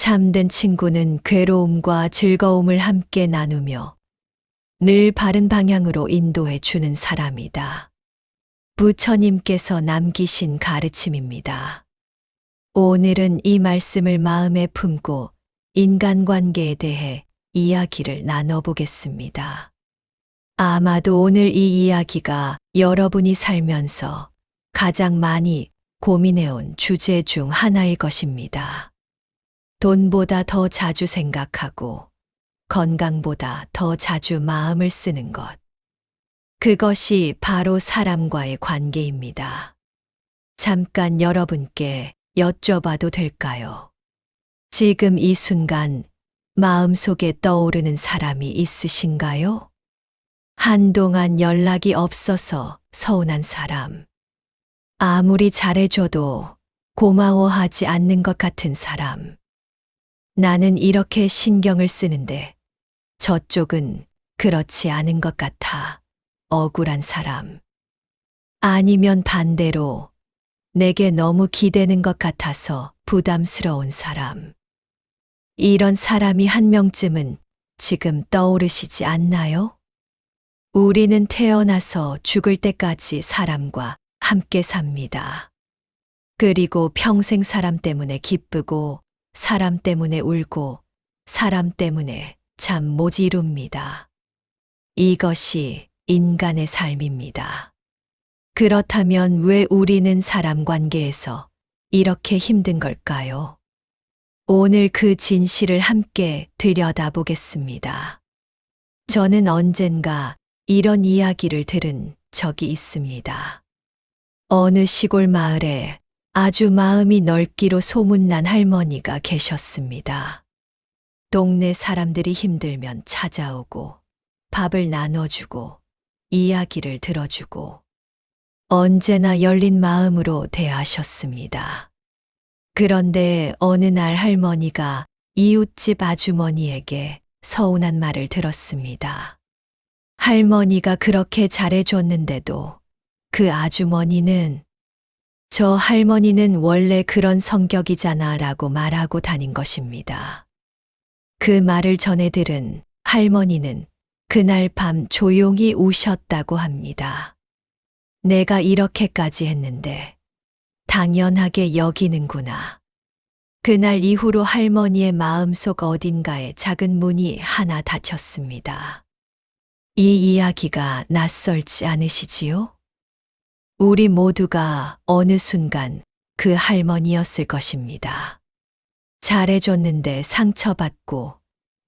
참된 친구는 괴로움과 즐거움을 함께 나누며 늘 바른 방향으로 인도해 주는 사람이다. 부처님께서 남기신 가르침입니다. 오늘은 이 말씀을 마음에 품고 인간관계에 대해 이야기를 나눠보겠습니다. 아마도 오늘 이 이야기가 여러분이 살면서 가장 많이 고민해온 주제 중 하나일 것입니다. 돈보다 더 자주 생각하고 건강보다 더 자주 마음을 쓰는 것. 그것이 바로 사람과의 관계입니다. 잠깐 여러분께 여쭤봐도 될까요? 지금 이 순간 마음속에 떠오르는 사람이 있으신가요? 한동안 연락이 없어서 서운한 사람. 아무리 잘해줘도 고마워하지 않는 것 같은 사람. 나는 이렇게 신경을 쓰는데 저쪽은 그렇지 않은 것 같아 억울한 사람. 아니면 반대로 내게 너무 기대는 것 같아서 부담스러운 사람. 이런 사람이 한 명쯤은 지금 떠오르시지 않나요? 우리는 태어나서 죽을 때까지 사람과 함께 삽니다. 그리고 평생 사람 때문에 기쁘고 사람 때문에 울고 사람 때문에 잠 못 이룹니다. 이것이 인간의 삶입니다. 그렇다면 왜 우리는 사람 관계에서 이렇게 힘든 걸까요? 오늘 그 진실을 함께 들여다보겠습니다. 저는 언젠가 이런 이야기를 들은 적이 있습니다. 어느 시골 마을에 아주 마음이 넓기로 소문난 할머니가 계셨습니다. 동네 사람들이 힘들면 찾아오고 밥을 나눠주고 이야기를 들어주고 언제나 열린 마음으로 대하셨습니다. 그런데 어느 날 할머니가 이웃집 아주머니에게 서운한 말을 들었습니다. 할머니가 그렇게 잘해줬는데도 그 아주머니는 저 할머니는 원래 그런 성격이잖아 라고 말하고 다닌 것입니다. 그 말을 전해 들은 할머니는 그날 밤 조용히 우셨다고 합니다. 내가 이렇게까지 했는데 당연하게 여기는구나. 그날 이후로 할머니의 마음속 어딘가에 작은 문이 하나 닫혔습니다. 이 이야기가 낯설지 않으시지요? 우리 모두가 어느 순간 그 할머니였을 것입니다. 잘해줬는데 상처받고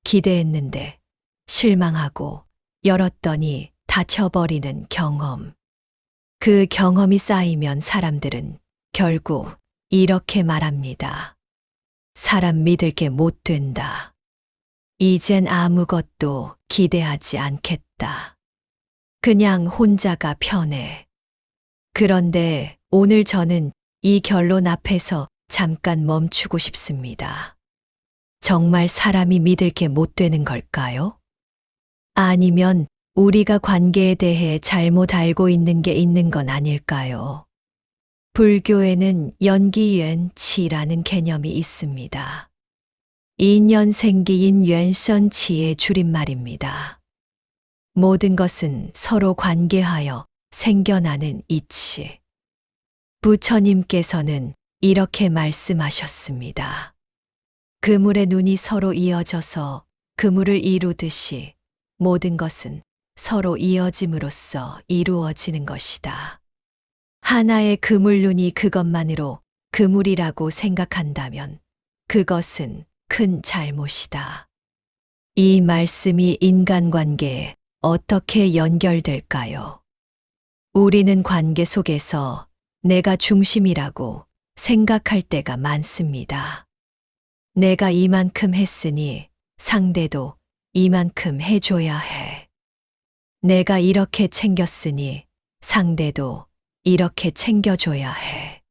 기대했는데 실망하고 열었더니 닫혀버리는 경험. 그 경험이 쌓이면 사람들은 결국 이렇게 말합니다. 사람 믿을 게 못 된다. 이젠 아무것도 기대하지 않겠다. 그냥 혼자가 편해. 그런데 오늘 저는 이 결론 앞에서 잠깐 멈추고 싶습니다. 정말 사람이 믿을 게 못 되는 걸까요? 아니면 우리가 관계에 대해 잘못 알고 있는 게 있는 건 아닐까요? 불교에는 연기윤치라는 개념이 있습니다. 인연생기인 왼선치의 줄임말입니다. 모든 것은 서로 관계하여 생겨나는 이치. 부처님께서는 이렇게 말씀하셨습니다. 그물의 눈이 서로 이어져서 그물을 이루듯이 모든 것은 서로 이어짐으로써 이루어지는 것이다. 하나의 그물눈이 그것만으로 그물이라고 생각한다면 그것은 큰 잘못이다. 이 말씀이 인간관계에 어떻게 연결될까요? 우리는 관계 속에서 내가 중심이라고 생각할 때가 많습니다. 내가 이만큼 했으니 상대도 이만큼 해줘야 해. 내가 이렇게 챙겼으니 상대도 이렇게 챙겨줘야 해.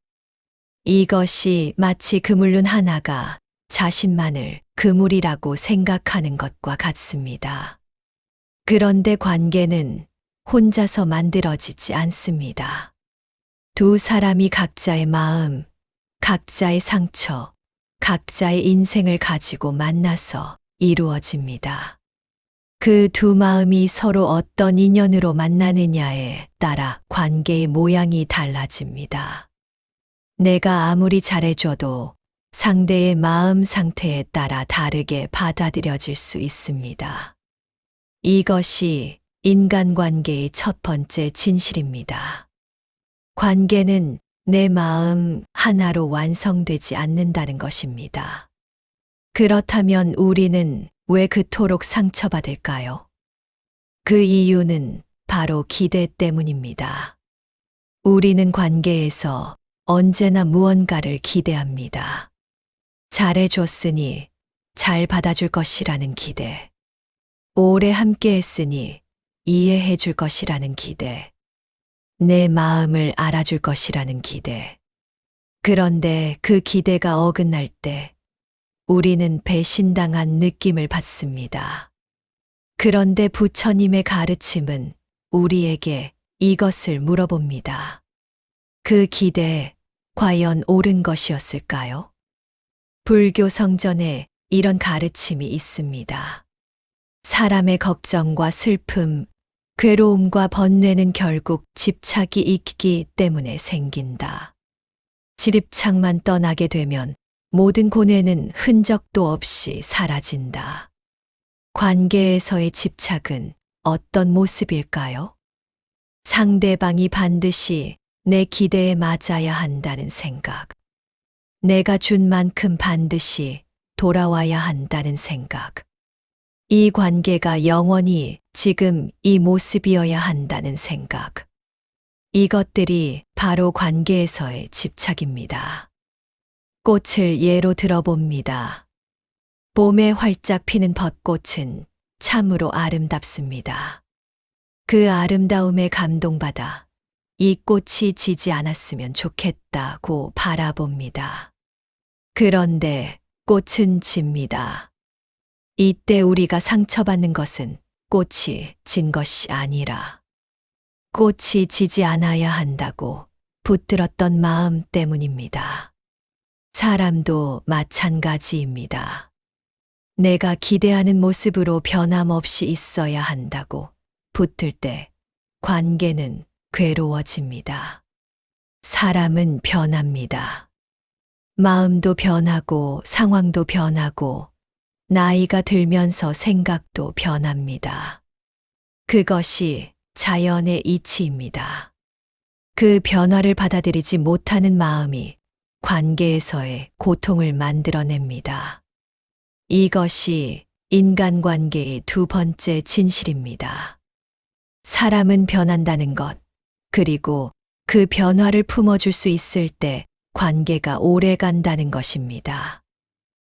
이것이 마치 그물눈 하나가 자신만을 그물이라고 생각하는 것과 같습니다. 그런데 관계는 혼자서 만들어지지 않습니다. 두 사람이 각자의 마음, 각자의 상처, 각자의 인생을 가지고 만나서 이루어집니다. 그 두 마음이 서로 어떤 인연으로 만나느냐에 따라 관계의 모양이 달라집니다. 내가 아무리 잘해줘도 상대의 마음 상태에 따라 다르게 받아들여질 수 있습니다. 이것이 인간관계의 첫 번째 진실입니다. 관계는 내 마음 하나로 완성되지 않는다는 것입니다. 그렇다면 우리는 왜 그토록 상처받을까요? 그 이유는 바로 기대 때문입니다. 우리는 관계에서 언제나 무언가를 기대합니다. 잘해줬으니 잘 받아줄 것이라는 기대. 오래 함께 했으니 이해해 줄 것이라는 기대. 내 마음을 알아줄 것이라는 기대. 그런데 그 기대가 어긋날 때 우리는 배신당한 느낌을 받습니다. 그런데 부처님의 가르침은 우리에게 이것을 물어봅니다. 그 기대, 과연 옳은 것이었을까요? 불교 성전에 이런 가르침이 있습니다. 사람의 걱정과 슬픔, 괴로움과 번뇌는 결국 집착이 있기 때문에 생긴다. 집착만 떠나게 되면 모든 고뇌는 흔적도 없이 사라진다. 관계에서의 집착은 어떤 모습일까요? 상대방이 반드시 내 기대에 맞아야 한다는 생각. 내가 준 만큼 반드시 돌아와야 한다는 생각. 이 관계가 영원히 지금 이 모습이어야 한다는 생각. 이것들이 바로 관계에서의 집착입니다. 꽃을 예로 들어봅니다. 봄에 활짝 피는 벚꽃은 참으로 아름답습니다. 그 아름다움에 감동받아 이 꽃이 지지 않았으면 좋겠다고 바라봅니다. 그런데 꽃은 집니다. 이때 우리가 상처받는 것은 꽃이 진 것이 아니라 꽃이 지지 않아야 한다고 붙들었던 마음 때문입니다. 사람도 마찬가지입니다. 내가 기대하는 모습으로 변함없이 있어야 한다고 붙들 때 관계는 괴로워집니다. 사람은 변합니다. 마음도 변하고 상황도 변하고 나이가 들면서 생각도 변합니다. 그것이 자연의 이치입니다. 그 변화를 받아들이지 못하는 마음이 관계에서의 고통을 만들어냅니다. 이것이 인간관계의 두 번째 진실입니다. 사람은 변한다는 것, 그리고 그 변화를 품어줄 수 있을 때 관계가 오래 간다는 것입니다.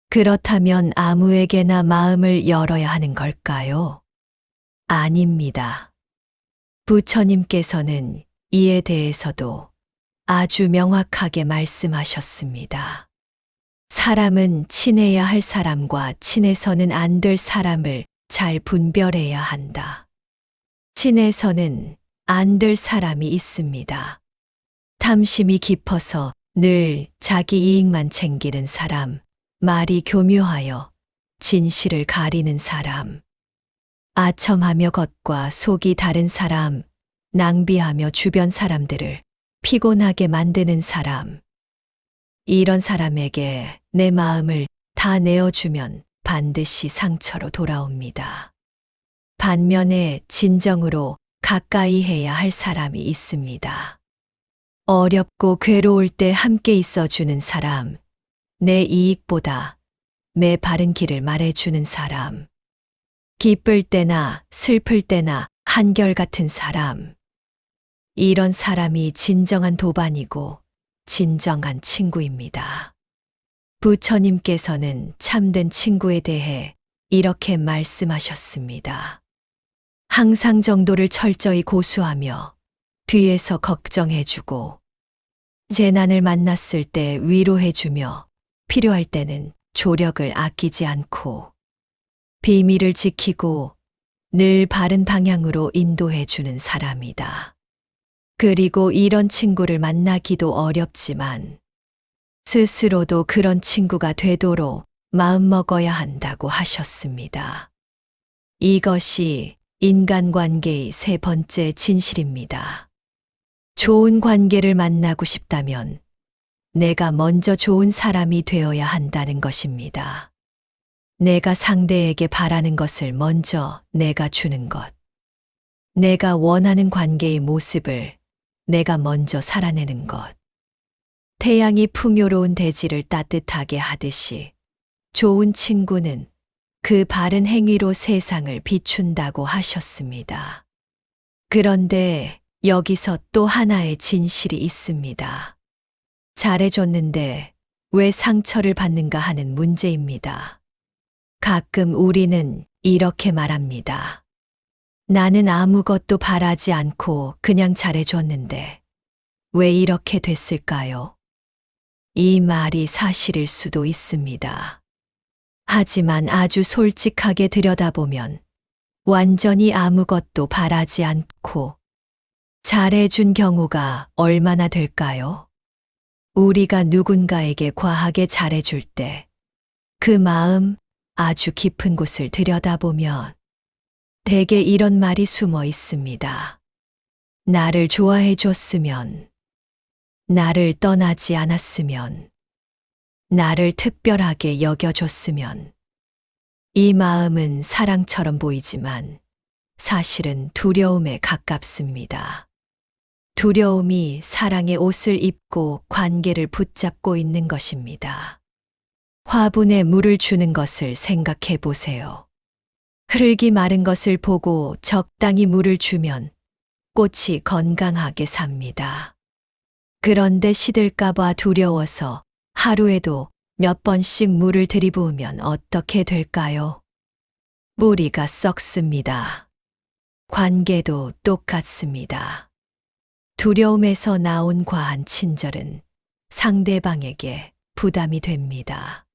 그렇다면 아무에게나 마음을 열어야 하는 걸까요? 아닙니다. 부처님께서는 이에 대해서도 아주 명확하게 말씀하셨습니다. 사람은 친해야 할 사람과 친해서는 안 될 사람을 잘 분별해야 한다. 친해서는 안 될 사람이 있습니다. 탐심이 깊어서 늘 자기 이익만 챙기는 사람, 말이 교묘하여 진실을 가리는 사람, 아첨하며 겉과 속이 다른 사람, 낭비하며 주변 사람들을 피곤하게 만드는 사람. 이런 사람에게 내 마음을 다 내어주면 반드시 상처로 돌아옵니다. 반면에 진정으로 가까이 해야 할 사람이 있습니다. 어렵고 괴로울 때 함께 있어주는 사람, 내 이익보다 내 바른 길을 말해주는 사람, 기쁠 때나 슬플 때나 한결같은 사람. 이런 사람이 진정한 도반이고 진정한 친구입니다. 부처님께서는 참된 친구에 대해 이렇게 말씀하셨습니다. 항상 정도를 철저히 고수하며 뒤에서 걱정해주고 재난을 만났을 때 위로해주며 필요할 때는 조력을 아끼지 않고 비밀을 지키고 늘 바른 방향으로 인도해주는 사람이다. 그리고 이런 친구를 만나기도 어렵지만 스스로도 그런 친구가 되도록 마음먹어야 한다고 하셨습니다. 이것이 인간관계의 세 번째 진실입니다. 좋은 관계를 만나고 싶다면 내가 먼저 좋은 사람이 되어야 한다는 것입니다. 내가 상대에게 바라는 것을 먼저 내가 주는 것. 내가 원하는 관계의 모습을 내가 먼저 살아내는 것. 태양이 풍요로운 대지를 따뜻하게 하듯이 좋은 친구는 그 바른 행위로 세상을 비춘다고 하셨습니다. 그런데 여기서 또 하나의 진실이 있습니다. 잘해줬는데 왜 상처를 받는가 하는 문제입니다. 가끔 우리는 이렇게 말합니다. 나는 아무것도 바라지 않고 그냥 잘해줬는데 왜 이렇게 됐을까요? 이 말이 사실일 수도 있습니다. 하지만 아주 솔직하게 들여다보면 완전히 아무것도 바라지 않고 잘해준 경우가 얼마나 될까요? 우리가 누군가에게 과하게 잘해줄 때 그 마음 아주 깊은 곳을 들여다보면 대개 이런 말이 숨어 있습니다. 나를 좋아해 줬으면, 나를 떠나지 않았으면, 나를 특별하게 여겨줬으면. 이 마음은 사랑처럼 보이지만 사실은 두려움에 가깝습니다. 두려움이 사랑의 옷을 입고 관계를 붙잡고 있는 것입니다. 화분에 물을 주는 것을 생각해 보세요. 흙이 마른 것을 보고 적당히 물을 주면 꽃이 건강하게 삽니다. 그런데 시들까봐 두려워서 하루에도 몇 번씩 물을 들이부으면 어떻게 될까요? 뿌리가 썩습니다. 관계도 똑같습니다. 두려움에서 나온 과한 친절은 상대방에게 부담이 됩니다.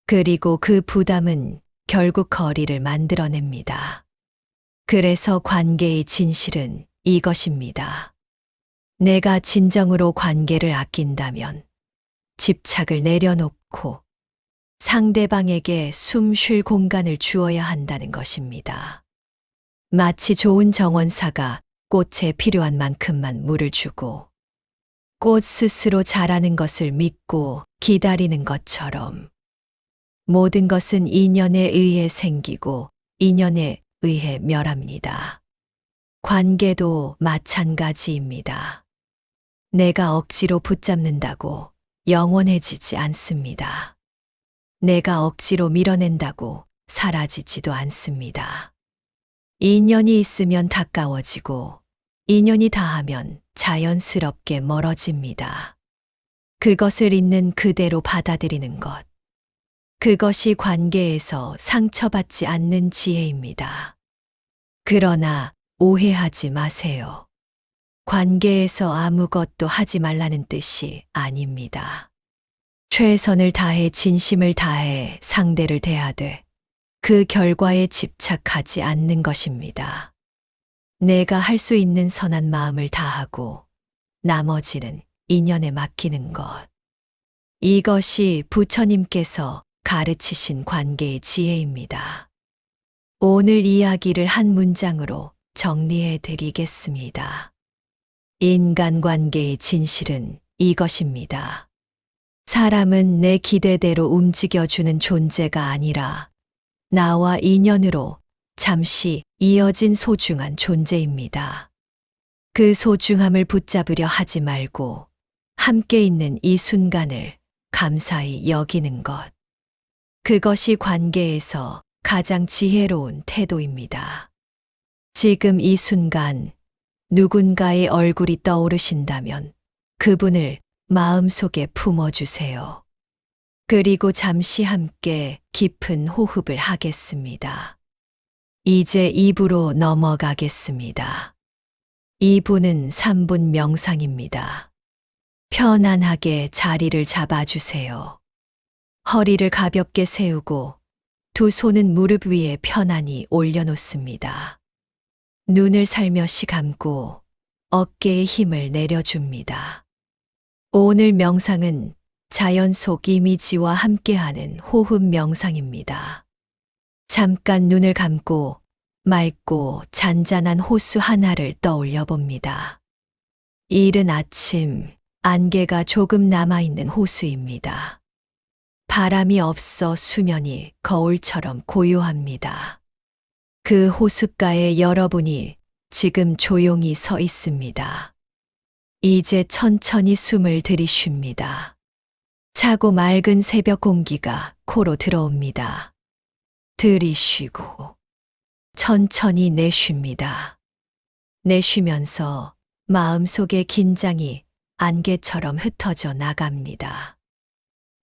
그리고 그 부담은 결국 거리를 만들어냅니다. 그래서 관계의 진실은 이것입니다. 내가 진정으로 관계를 아낀다면 집착을 내려놓고 상대방에게 숨 쉴 공간을 주어야 한다는 것입니다. 마치 좋은 정원사가 꽃에 필요한 만큼만 물을 주고 꽃 스스로 자라는 것을 믿고 기다리는 것처럼 모든 것은 인연에 의해 생기고 인연에 의해 멸합니다. 관계도 마찬가지입니다. 내가 억지로 붙잡는다고 영원해지지 않습니다. 내가 억지로 밀어낸다고 사라지지도 않습니다. 인연이 있으면 가까워지고 인연이 다하면 자연스럽게 멀어집니다. 그것을 있는 그대로 받아들이는 것. 그것이 관계에서 상처받지 않는 지혜입니다. 그러나 오해하지 마세요. 관계에서 아무것도 하지 말라는 뜻이 아닙니다. 최선을 다해 진심을 다해 상대를 대하되 그 결과에 집착하지 않는 것입니다. 내가 할 수 있는 선한 마음을 다하고 나머지는 인연에 맡기는 것. 이것이 부처님께서 가르치신 관계의 지혜입니다. 오늘 이야기를 한 문장으로 정리해 드리겠습니다. 인간관계의 진실은 이것입니다. 사람은 내 기대대로 움직여주는 존재가 아니라 나와 인연으로 잠시 이어진 소중한 존재입니다. 그 소중함을 붙잡으려 하지 말고 함께 있는 이 순간을 감사히 여기는 것. 그것이 관계에서 가장 지혜로운 태도입니다. 지금 이 순간 누군가의 얼굴이 떠오르신다면 그분을 마음속에 품어주세요. 그리고 잠시 함께 깊은 호흡을 하겠습니다. 이제 2부로 넘어가겠습니다. 2부는 3분 명상입니다. 편안하게 자리를 잡아주세요. 허리를 가볍게 세우고 두 손은 무릎 위에 편안히 올려놓습니다. 눈을 살며시 감고 어깨에 힘을 내려줍니다. 오늘 명상은 자연 속 이미지와 함께하는 호흡 명상입니다. 잠깐 눈을 감고 맑고 잔잔한 호수 하나를 떠올려 봅니다. 이른 아침, 안개가 조금 남아있는 호수입니다. 바람이 없어 수면이 거울처럼 고요합니다. 그 호숫가에 여러분이 지금 조용히 서 있습니다. 이제 천천히 숨을 들이쉽니다. 차고 맑은 새벽 공기가 코로 들어옵니다. 들이쉬고 천천히 내쉽니다. 내쉬면서 마음속의 긴장이 안개처럼 흩어져 나갑니다.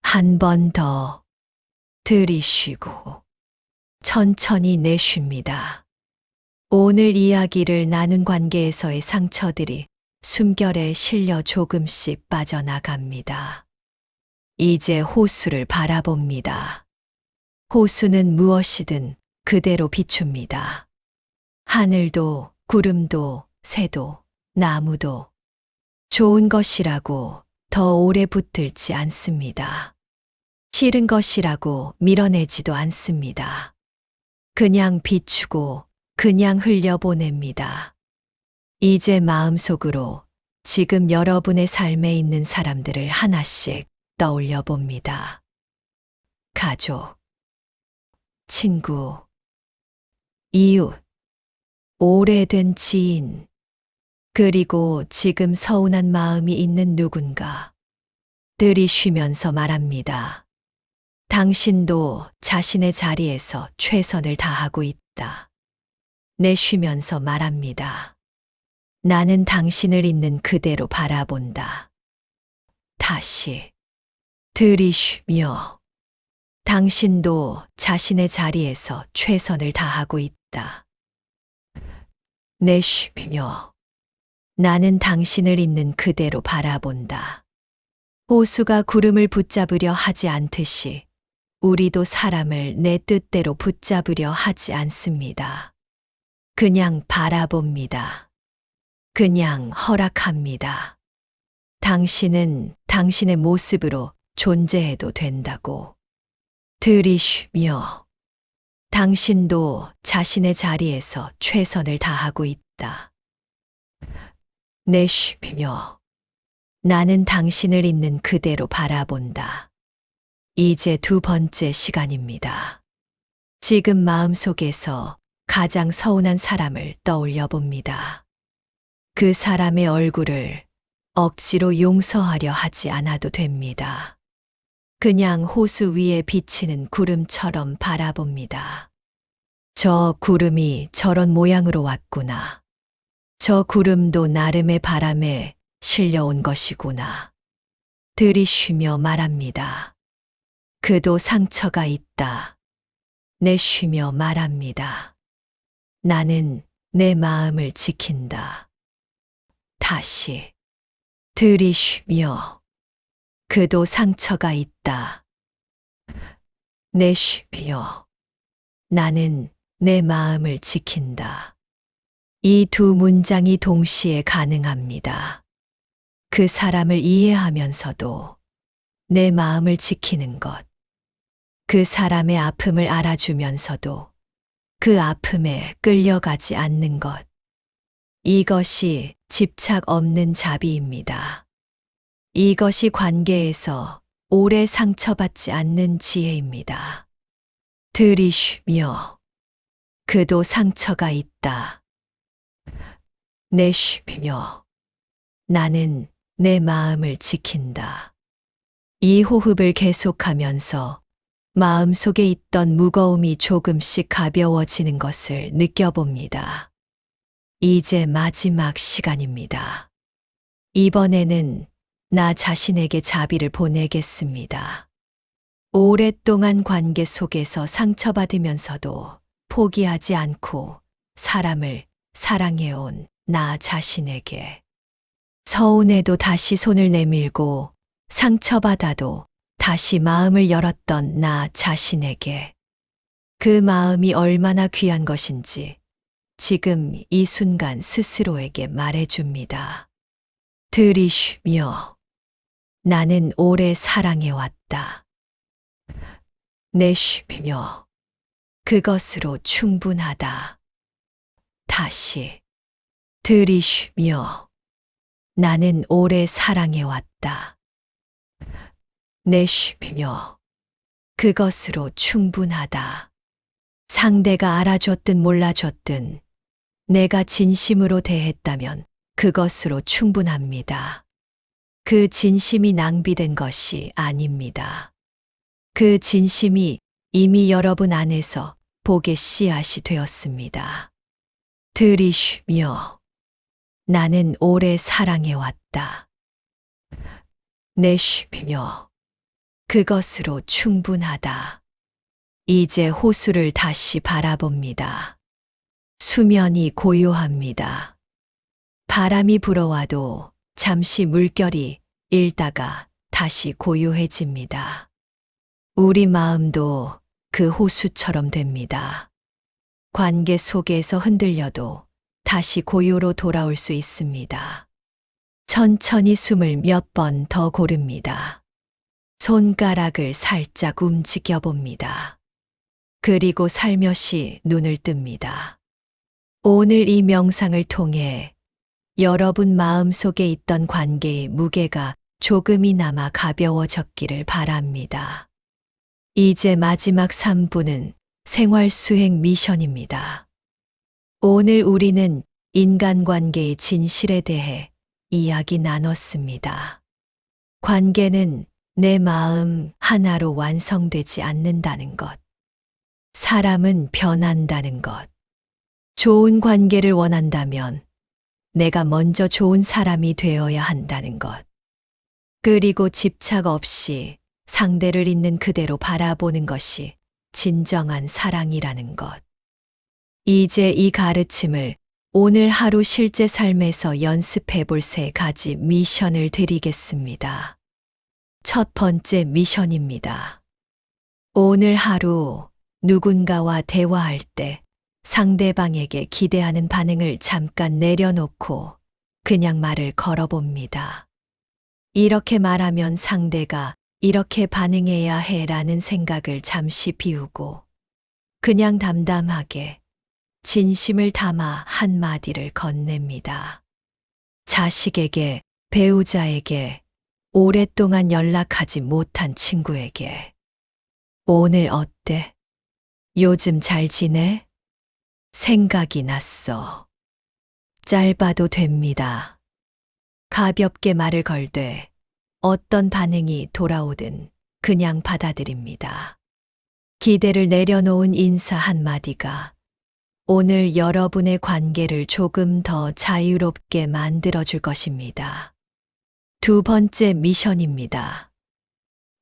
한 번 더 들이쉬고 천천히 내쉽니다. 오늘 이야기를 나눈 관계에서의 상처들이 숨결에 실려 조금씩 빠져나갑니다. 이제 호수를 바라봅니다. 호수는 무엇이든 그대로 비춥니다. 하늘도, 구름도, 새도, 나무도 좋은 것이라고 더 오래 붙들지 않습니다. 싫은 것이라고 밀어내지도 않습니다. 그냥 비추고 그냥 흘려보냅니다. 이제 마음속으로 지금 여러분의 삶에 있는 사람들을 하나씩 떠올려 봅니다. 가족, 친구, 이웃, 오래된 지인, 그리고 지금 서운한 마음이 있는 누군가. 들이쉬면서 말합니다. 당신도 자신의 자리에서 최선을 다하고 있다. 내쉬면서 말합니다. 나는 당신을 있는 그대로 바라본다. 다시 들이쉬며 당신도 자신의 자리에서 최선을 다하고 있다. 내쉬며 나는 당신을 있는 그대로 바라본다. 호수가 구름을 붙잡으려 하지 않듯이 우리도 사람을 내 뜻대로 붙잡으려 하지 않습니다. 그냥 바라봅니다. 그냥 허락합니다. 당신은 당신의 모습으로 존재해도 된다고. 들이쉬며 당신도 자신의 자리에서 최선을 다하고 있다. 내쉬며 나는 당신을 있는 그대로 바라본다. 이제 두 번째 시간입니다. 지금 마음속에서 가장 서운한 사람을 떠올려 봅니다. 그 사람의 얼굴을 억지로 용서하려 하지 않아도 됩니다. 그냥 호수 위에 비치는 구름처럼 바라봅니다. 저 구름이 저런 모양으로 왔구나. 저 구름도 나름의 바람에 실려온 것이구나. 들이쉬며 말합니다. 그도 상처가 있다. 내쉬며 말합니다. 나는 내 마음을 지킨다. 다시 들이쉬며 그도 상처가 있다. 내쉬며 나는 내 마음을 지킨다. 이 두 문장이 동시에 가능합니다. 그 사람을 이해하면서도 내 마음을 지키는 것. 그 사람의 아픔을 알아주면서도 그 아픔에 끌려가지 않는 것. 이것이 집착 없는 자비입니다. 이것이 관계에서 오래 상처받지 않는 지혜입니다. 들이쉬며 그도 상처가 있다. 내쉬며 나는 내 마음을 지킨다. 이 호흡을 계속하면서 마음속에 있던 무거움이 조금씩 가벼워지는 것을 느껴봅니다. 이제 마지막 시간입니다. 이번에는 나 자신에게 자비를 보내겠습니다. 오랫동안 관계 속에서 상처받으면서도 포기하지 않고 사람을 사랑해온 나 자신에게. 서운해도 다시 손을 내밀고 상처받아도 다시 마음을 열었던 나 자신에게. 그 마음이 얼마나 귀한 것인지 지금 이 순간 스스로에게 말해줍니다. 들이쉬며 나는 오래 사랑해왔다. 내쉬며 그것으로 충분하다. 다시 들이쉬며 나는 오래 사랑해왔다. 내쉬며 그것으로 충분하다. 상대가 알아줬든 몰라줬든 내가 진심으로 대했다면 그것으로 충분합니다. 그 진심이 낭비된 것이 아닙니다. 그 진심이 이미 여러분 안에서 복의 씨앗이 되었습니다. 들이쉬며 나는 오래 사랑해왔다. 내쉬며 그것으로 충분하다. 이제 호수를 다시 바라봅니다. 수면이 고요합니다. 바람이 불어와도 잠시 물결이 일다가 다시 고요해집니다. 우리 마음도 그 호수처럼 됩니다. 관계 속에서 흔들려도 다시 고요로 돌아올 수 있습니다. 천천히 숨을 몇 번 더 고릅니다. 손가락을 살짝 움직여 봅니다. 그리고 살며시 눈을 뜹니다. 오늘 이 명상을 통해 여러분 마음 속에 있던 관계의 무게가 조금이나마 가벼워졌기를 바랍니다. 이제 마지막 3분은 생활 수행 미션입니다. 오늘 우리는 인간관계의 진실에 대해 이야기 나눴습니다. 관계는 내 마음 하나로 완성되지 않는다는 것. 사람은 변한다는 것. 좋은 관계를 원한다면 내가 먼저 좋은 사람이 되어야 한다는 것. 그리고 집착 없이 상대를 있는 그대로 바라보는 것이 진정한 사랑이라는 것. 이제 이 가르침을 오늘 하루 실제 삶에서 연습해 볼 3가지 미션을 드리겠습니다. 첫 번째 미션입니다. 오늘 하루 누군가와 대화할 때 상대방에게 기대하는 반응을 잠깐 내려놓고 그냥 말을 걸어봅니다. 이렇게 말하면 상대가 이렇게 반응해야 해라는 생각을 잠시 비우고 그냥 담담하게 진심을 담아 한마디를 건넵니다. 자식에게, 배우자에게, 오랫동안 연락하지 못한 친구에게. 오늘 어때? 요즘 잘 지내? 생각이 났어. 짧아도 됩니다. 가볍게 말을 걸되 어떤 반응이 돌아오든 그냥 받아들입니다. 기대를 내려놓은 인사 한마디가 오늘 여러분의 관계를 조금 더 자유롭게 만들어줄 것입니다. 두 번째 미션입니다.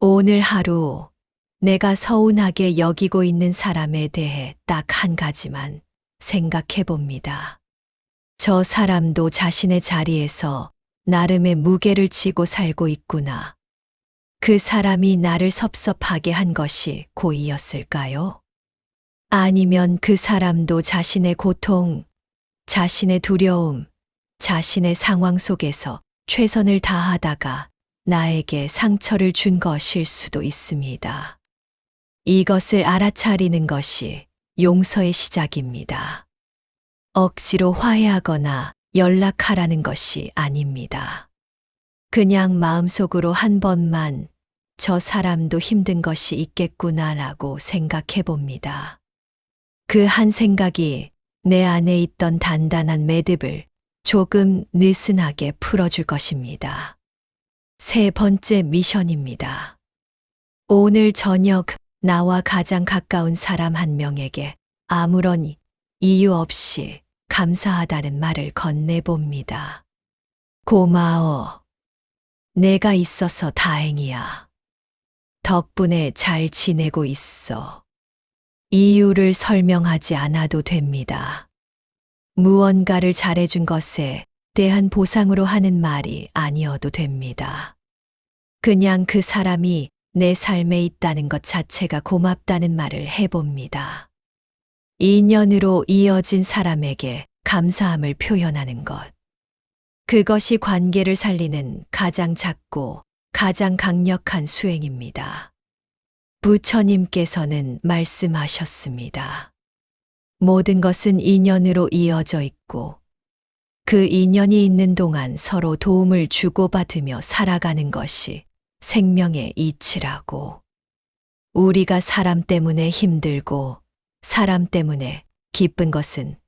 오늘 하루 내가 서운하게 여기고 있는 사람에 대해 딱 한 가지만 생각해 봅니다. 저 사람도 자신의 자리에서 나름의 무게를 지고 살고 있구나. 그 사람이 나를 섭섭하게 한 것이 고의였을까요? 아니면 그 사람도 자신의 고통, 자신의 두려움, 자신의 상황 속에서 최선을 다하다가 나에게 상처를 준 것일 수도 있습니다. 이것을 알아차리는 것이 용서의 시작입니다. 억지로 화해하거나 연락하라는 것이 아닙니다. 그냥 마음속으로 한 번만 저 사람도 힘든 것이 있겠구나라고 생각해 봅니다. 그 한 생각이 내 안에 있던 단단한 매듭을 조금 느슨하게 풀어줄 것입니다. 세 번째 미션입니다. 오늘 저녁 나와 가장 가까운 사람 한 명에게 아무런 이유 없이 감사하다는 말을 건네봅니다. 고마워. 내가 있어서 다행이야. 덕분에 잘 지내고 있어. 이유를 설명하지 않아도 됩니다. 무언가를 잘해준 것에 대한 보상으로 하는 말이 아니어도 됩니다. 그냥 그 사람이 내 삶에 있다는 것 자체가 고맙다는 말을 해봅니다. 인연으로 이어진 사람에게 감사함을 표현하는 것. 그것이 관계를 살리는 가장 작고 가장 강력한 수행입니다. 부처님께서는 말씀하셨습니다. 모든 것은 인연으로 이어져 있고 그 인연이 있는 동안 서로 도움을 주고받으며 살아가는 것이 생명의 이치라고. 우리가 사람 때문에 힘들고 사람 때문에 기쁜 것은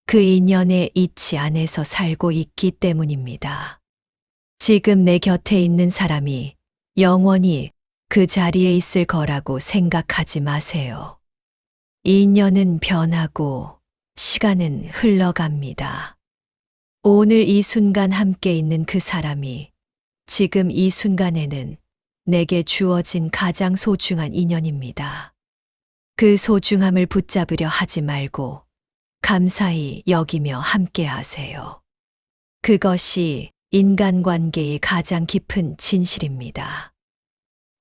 그 인연의 이치 안에서 살고 있기 때문입니다. 지금 내 곁에 있는 사람이 영원히 그 자리에 있을 거라고 생각하지 마세요. 인연은 변하고 시간은 흘러갑니다. 오늘 이 순간 함께 있는 그 사람이 지금 이 순간에는 내게 주어진 가장 소중한 인연입니다. 그 소중함을 붙잡으려 하지 말고 감사히 여기며 함께 하세요. 그것이 인간관계의 가장 깊은 진실입니다.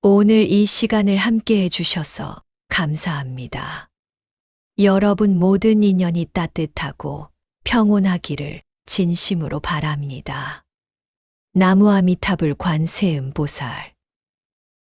오늘 이 시간을 함께 해주셔서 감사합니다. 여러분 모든 인연이 따뜻하고 평온하기를 진심으로 바랍니다. 나무아미타불 관세음보살